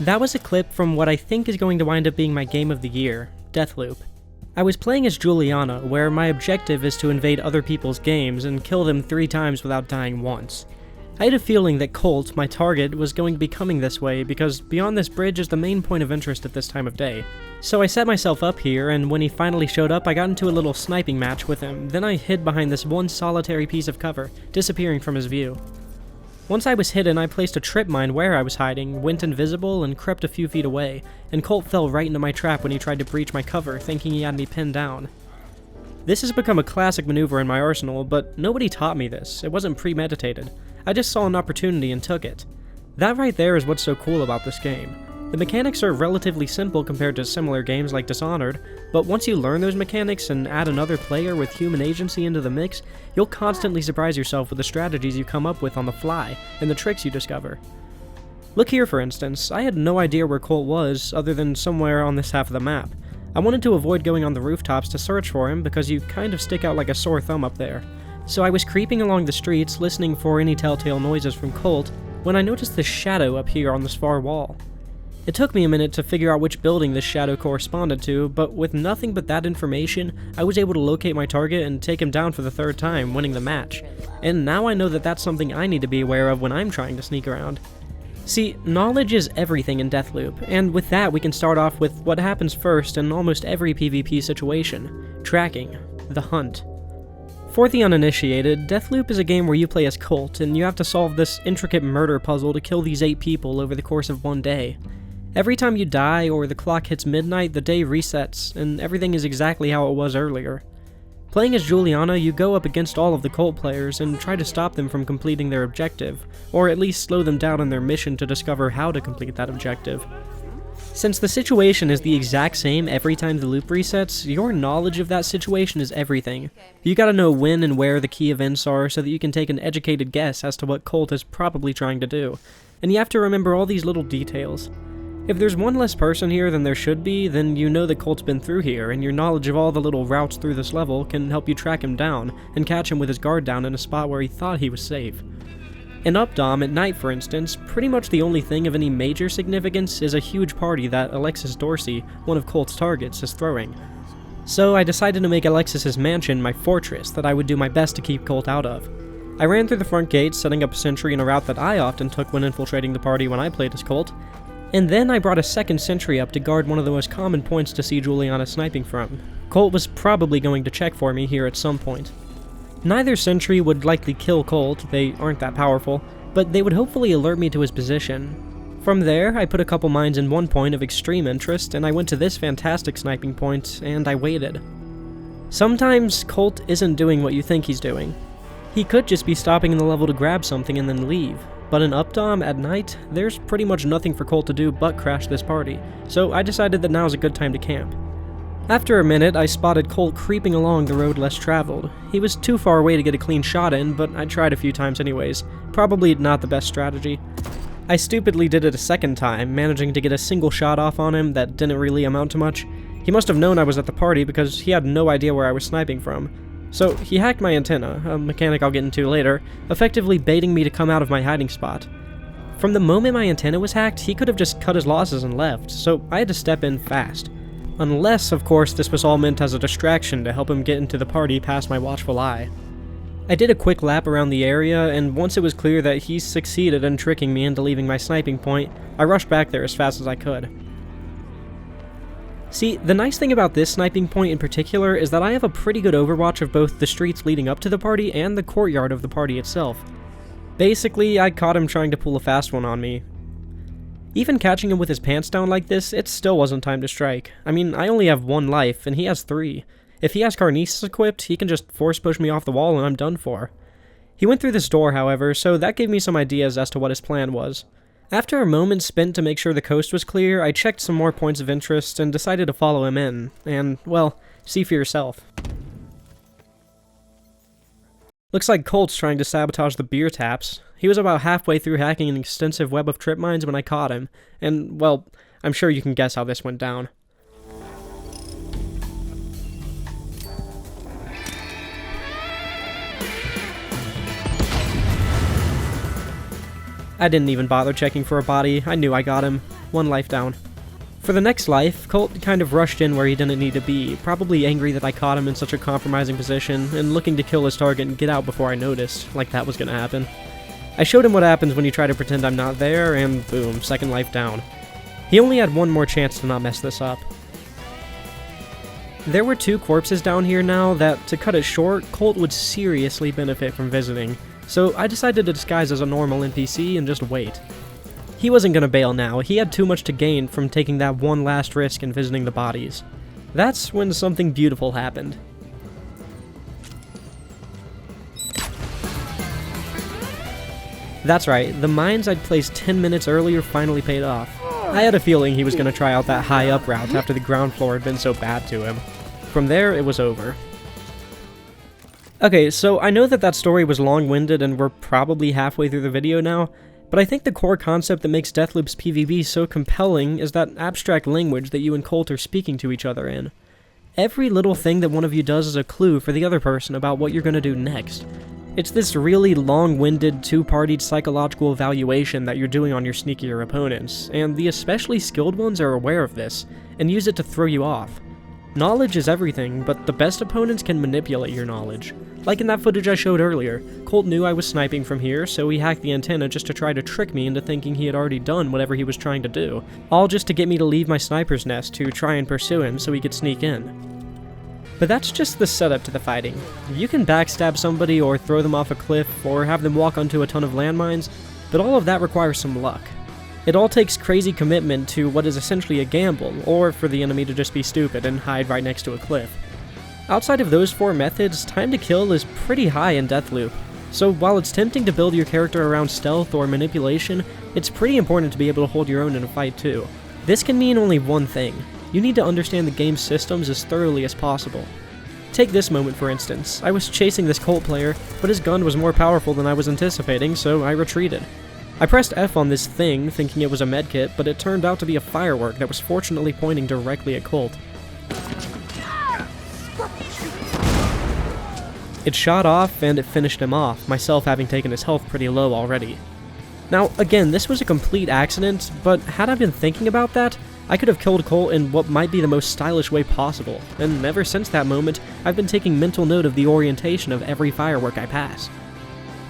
That was a clip from what I think is going to wind up being my game of the year, Deathloop. I was playing as Juliana, where my objective is to invade other people's games and kill them 3 times without dying once. I had a feeling that Colt, my target, was going to be coming this way because beyond this bridge is the main point of interest at this time of day. So I set myself up here, and when he finally showed up, I got into a little sniping match with him, then I hid behind this one solitary piece of cover, disappearing from his view. Once I was hidden, I placed a trip mine where I was hiding, went invisible, and crept a few feet away, and Colt fell right into my trap when he tried to breach my cover, thinking he had me pinned down. This has become a classic maneuver in my arsenal, but nobody taught me this. It wasn't premeditated. I just saw an opportunity and took it. That right there is what's so cool about this game. The mechanics are relatively simple compared to similar games like Dishonored, but once you learn those mechanics and add another player with human agency into the mix, you'll constantly surprise yourself with the strategies you come up with on the fly, and the tricks you discover. Look here for instance, I had no idea where Colt was, other than somewhere on this half of the map. I wanted to avoid going on the rooftops to search for him because you kind of stick out like a sore thumb up there. So I was creeping along the streets, listening for any telltale noises from Colt, when I noticed this shadow up here on this far wall. It took me a minute to figure out which building this shadow corresponded to, but with nothing but that information, I was able to locate my target and take him down for the 3rd time, winning the match. And now I know that that's something I need to be aware of when I'm trying to sneak around. See, knowledge is everything in Deathloop, and with that we can start off with what happens first in almost every PvP situation: tracking, the hunt. For the uninitiated, Deathloop is a game where you play as Colt, and you have to solve this intricate murder puzzle to kill these 8 people over the course of one day. Every time you die or the clock hits midnight, the day resets, and everything is exactly how it was earlier. Playing as Juliana, you go up against all of the Colt players and try to stop them from completing their objective, or at least slow them down in their mission to discover how to complete that objective. Since the situation is the exact same every time the loop resets, your knowledge of that situation is everything. You gotta know when and where the key events are so that you can take an educated guess as to what Colt is probably trying to do, and you have to remember all these little details. If there's one less person here than there should be, then you know that Colt's been through here, and your knowledge of all the little routes through this level can help you track him down, and catch him with his guard down in a spot where he thought he was safe. In Updom, at night for instance, pretty much the only thing of any major significance is a huge party that Alexis Dorsey, one of Colt's targets, is throwing. So I decided to make Alexis's mansion my fortress that I would do my best to keep Colt out of. I ran through the front gate, setting up a sentry in a route that I often took when infiltrating the party when I played as Colt, and then I brought a second sentry up to guard one of the most common points to see Juliana sniping from. Colt was probably going to check for me here at some point. Neither sentry would likely kill Colt, they aren't that powerful, but they would hopefully alert me to his position. From there, I put a couple mines in one point of extreme interest, and I went to this fantastic sniping point, and I waited. Sometimes, Colt isn't doing what you think he's doing. He could just be stopping in the level to grab something and then leave. But in Updom, at night, there's pretty much nothing for Colt to do but crash this party, so I decided that now's a good time to camp. After a minute, I spotted Colt creeping along the road less traveled. He was too far away to get a clean shot in, but I tried a few times anyways. Probably not the best strategy. I stupidly did it a second time, managing to get a single shot off on him that didn't really amount to much. He must have known I was at the party because he had no idea where I was sniping from. So he hacked my antenna, a mechanic I'll get into later, effectively baiting me to come out of my hiding spot. From the moment my antenna was hacked, he could have just cut his losses and left, so I had to step in fast. Unless, of course, this was all meant as a distraction to help him get into the party past my watchful eye. I did a quick lap around the area, and once it was clear that he succeeded in tricking me into leaving my sniping point, I rushed back there as fast as I could. See, the nice thing about this sniping point in particular is that I have a pretty good overwatch of both the streets leading up to the party and the courtyard of the party itself. Basically, I caught him trying to pull a fast one on me. Even catching him with his pants down like this, it still wasn't time to strike. I mean, I only have 1 life, and he has 3. If he has Carnesis equipped, he can just force push me off the wall and I'm done for. He went through this door, however, so that gave me some ideas as to what his plan was. After a moment spent to make sure the coast was clear, I checked some more points of interest and decided to follow him in, and, well, see for yourself. Looks like Colt's trying to sabotage the beer taps. He was about halfway through hacking an extensive web of trip mines when I caught him, and, well, I'm sure you can guess how this went down. I didn't even bother checking for a body, I knew I got him. 1 life down. For the next life, Colt kind of rushed in where he didn't need to be, probably angry that I caught him in such a compromising position, and looking to kill his target and get out before I noticed, like that was gonna happen. I showed him what happens when you try to pretend I'm not there, and boom, 2nd life down. He only had 1 more chance to not mess this up. There were 2 corpses down here now that, to cut it short, Colt would seriously benefit from visiting, so I decided to disguise as a normal NPC and just wait. He wasn't gonna bail now, he had too much to gain from taking that 1 last risk in visiting the bodies. That's when something beautiful happened. That's right, the mines I'd placed 10 minutes earlier finally paid off. I had a feeling he was gonna try out that high up route after the ground floor had been so bad to him. From there, it was over. Okay, so I know that story was long-winded and we're probably halfway through the video now, but I think the core concept that makes Deathloop's PvP so compelling is that abstract language that you and Colt are speaking to each other in. Every little thing that one of you does is a clue for the other person about what you're gonna do next. It's this really long-winded, two-partied psychological evaluation that you're doing on your sneakier opponents, and the especially skilled ones are aware of this, and use it to throw you off. Knowledge is everything, but the best opponents can manipulate your knowledge. Like in that footage I showed earlier, Colt knew I was sniping from here, so he hacked the antenna just to try to trick me into thinking he had already done whatever he was trying to do, all just to get me to leave my sniper's nest to try and pursue him so he could sneak in. But that's just the setup to the fighting. You can backstab somebody or throw them off a cliff or have them walk onto a ton of landmines, but all of that requires some luck. It all takes crazy commitment to what is essentially a gamble, or for the enemy to just be stupid and hide right next to a cliff. Outside of those 4 methods, time to kill is pretty high in Deathloop, so while it's tempting to build your character around stealth or manipulation, it's pretty important to be able to hold your own in a fight too. This can mean only one thing. You need to understand the game's systems as thoroughly as possible. Take this moment for instance. I was chasing this Colt player, but his gun was more powerful than I was anticipating, so I retreated. I pressed F on this thing, thinking it was a medkit, but it turned out to be a firework that was fortunately pointing directly at Colt. It shot off, and it finished him off, myself having taken his health pretty low already. Now, again, this was a complete accident, but had I been thinking about that, I could have killed Colt in what might be the most stylish way possible, and ever since that moment, I've been taking mental note of the orientation of every firework I pass.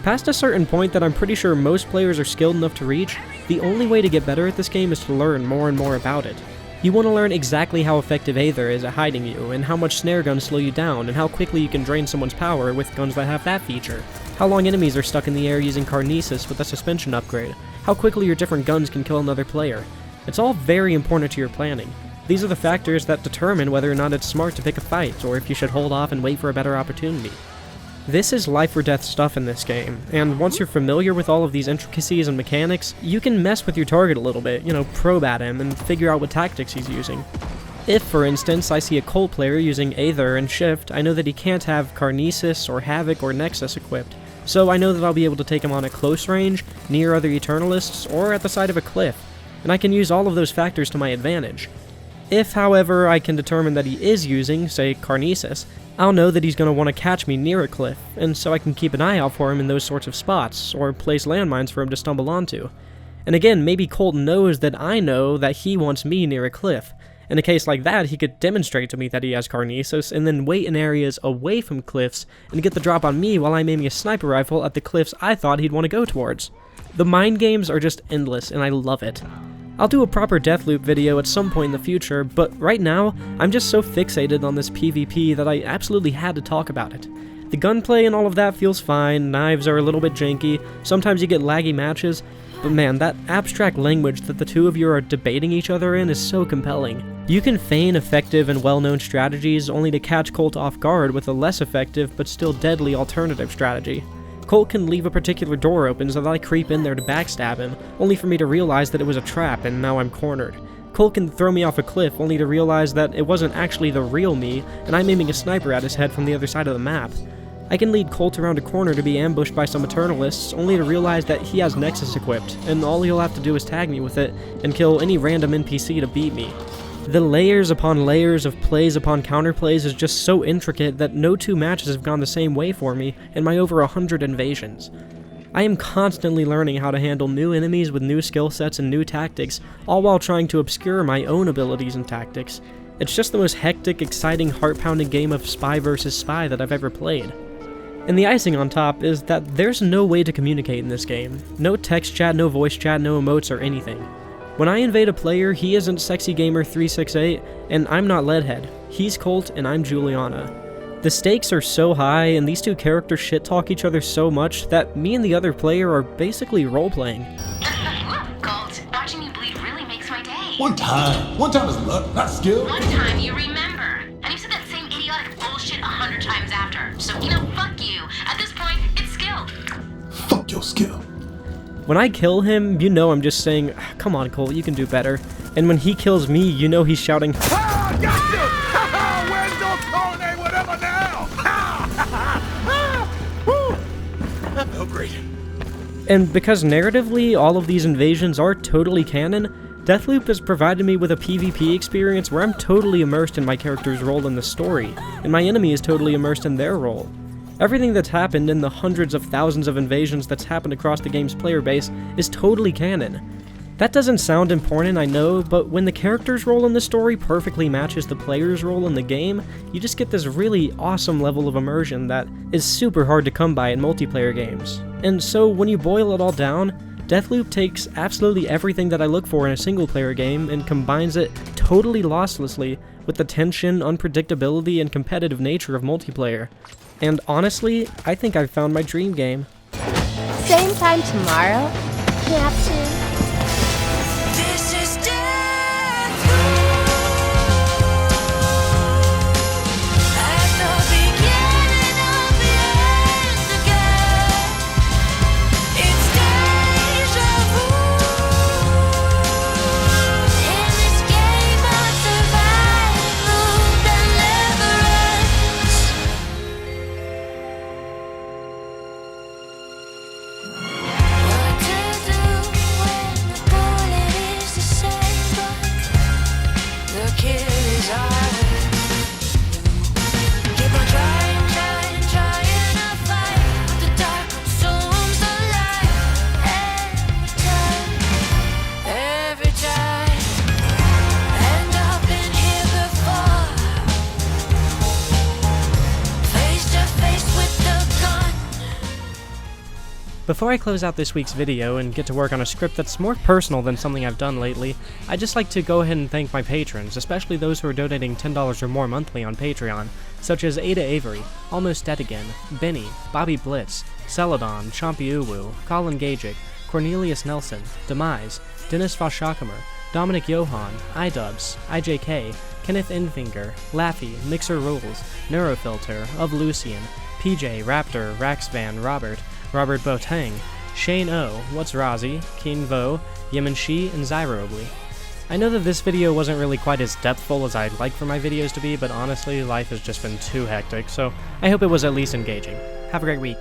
Past a certain point that I'm pretty sure most players are skilled enough to reach, the only way to get better at this game is to learn more and more about it. You want to learn exactly how effective Aether is at hiding you, and how much snare guns slow you down, and how quickly you can drain someone's power with guns that have that feature. How long enemies are stuck in the air using Carnesis with a suspension upgrade. How quickly your different guns can kill another player. It's all very important to your planning. These are the factors that determine whether or not it's smart to pick a fight, or if you should hold off and wait for a better opportunity. This is life or death stuff in this game, and once you're familiar with all of these intricacies and mechanics, you can mess with your target a little bit, probe at him and figure out what tactics he's using. If, for instance, I see a Colt player using Aether and Shift, I know that he can't have Carnesis or Havoc or Nexus equipped, so I know that I'll be able to take him on at close range, near other Eternalists, or at the side of a cliff, and I can use all of those factors to my advantage. If, however, I can determine that he is using, say, Carnesis, I'll know that he's going to want to catch me near a cliff, and so I can keep an eye out for him in those sorts of spots, or place landmines for him to stumble onto. And again, maybe Colt knows that I know that he wants me near a cliff. In a case like that, he could demonstrate to me that he has Carnesis, and then wait in areas away from cliffs, and get the drop on me while I'm aiming a sniper rifle at the cliffs I thought he'd want to go towards. The mind games are just endless, and I love it. I'll do a proper Deathloop video at some point in the future, but right now, I'm just so fixated on this PvP that I absolutely had to talk about it. The gunplay and all of that feels fine, knives are a little bit janky, sometimes you get laggy matches, but man, that abstract language that the two of you are debating each other in is so compelling. You can feign effective and well-known strategies only to catch Colt off guard with a less effective but still deadly alternative strategy. Colt can leave a particular door open so that I creep in there to backstab him, only for me to realize that it was a trap and now I'm cornered. Colt can throw me off a cliff only to realize that it wasn't actually the real me, and I'm aiming a sniper at his head from the other side of the map. I can lead Colt around a corner to be ambushed by some Eternalists, only to realize that he has Nexus equipped, and all he'll have to do is tag me with it, and kill any random NPC to beat me. The layers upon layers of plays upon counterplays is just so intricate that no two matches have gone the same way for me in my over 100 invasions. I am constantly learning how to handle new enemies with new skill sets and new tactics, all while trying to obscure my own abilities and tactics. It's just the most hectic, exciting, heart-pounding game of spy versus spy that I've ever played. And the icing on top is that there's no way to communicate in this game. No text chat, no voice chat, no emotes or anything. When I invade a player, he isn't SexyGamer368, and I'm not Leadhead. He's Colt, and I'm Juliana. The stakes are so high, and these two characters shit-talk each other so much that me and the other player are basically role-playing. Colt, watching you bleed really makes my day. One time is luck, not skill. One time you remember. And you said that same idiotic bullshit 100 times after. So, fuck you. At this point, it's skill. Fuck your skill. When I kill him, I'm just saying, come on Colt, you can do better. And when he kills me, he's shouting, Ah, got you! Where's your coronate whatever now? That felt great. And because narratively, all of these invasions are totally canon, Deathloop has provided me with a PvP experience where I'm totally immersed in my character's role in the story, and my enemy is totally immersed in their role. Everything that's happened in the hundreds of thousands of invasions that's happened across the game's player base is totally canon. That doesn't sound important, I know, but when the character's role in the story perfectly matches the player's role in the game, you just get this really awesome level of immersion that is super hard to come by in multiplayer games. And so when you boil it all down, Deathloop takes absolutely everything that I look for in a single-player game and combines it totally losslessly with the tension, unpredictability, and competitive nature of multiplayer. And honestly, I think I've found my dream game. Same time tomorrow, Captain. This is Deathloop. At the beginning of the end again. It's deja vu. In this game of survival that never ends. What to do when the bullet is the same, but the kill is hard. Keep on trying to fight, but the dark consumes the light. Every time, end up in here before, face to face with the gun. Before I close out this week's video and get to work on a script that's more personal than something I've done lately, I'd just like to go ahead and thank my patrons, especially those who are donating $10 or more monthly on Patreon, such as Ada Avery, Almost Dead Again, Benny, Bobby Blitz, Celadon, Chompy Uwu, Colin Gajic, Cornelius Nelson, Demise, Dennis Voshakamer, Dominic Johan, iDubbbz, IJK, Kenneth Infinger, Laffy, Mixer Rules, Neurofilter, Of Lucian, PJ, Raptor, Raxvan, Robert Boateng, Shane O, What's Rozzy, Keen Vo, Yemen Shi, and Zyroobly. I know that this video wasn't really quite as depthful as I'd like for my videos to be, but honestly, life has just been too hectic, so I hope it was at least engaging. Have a great week.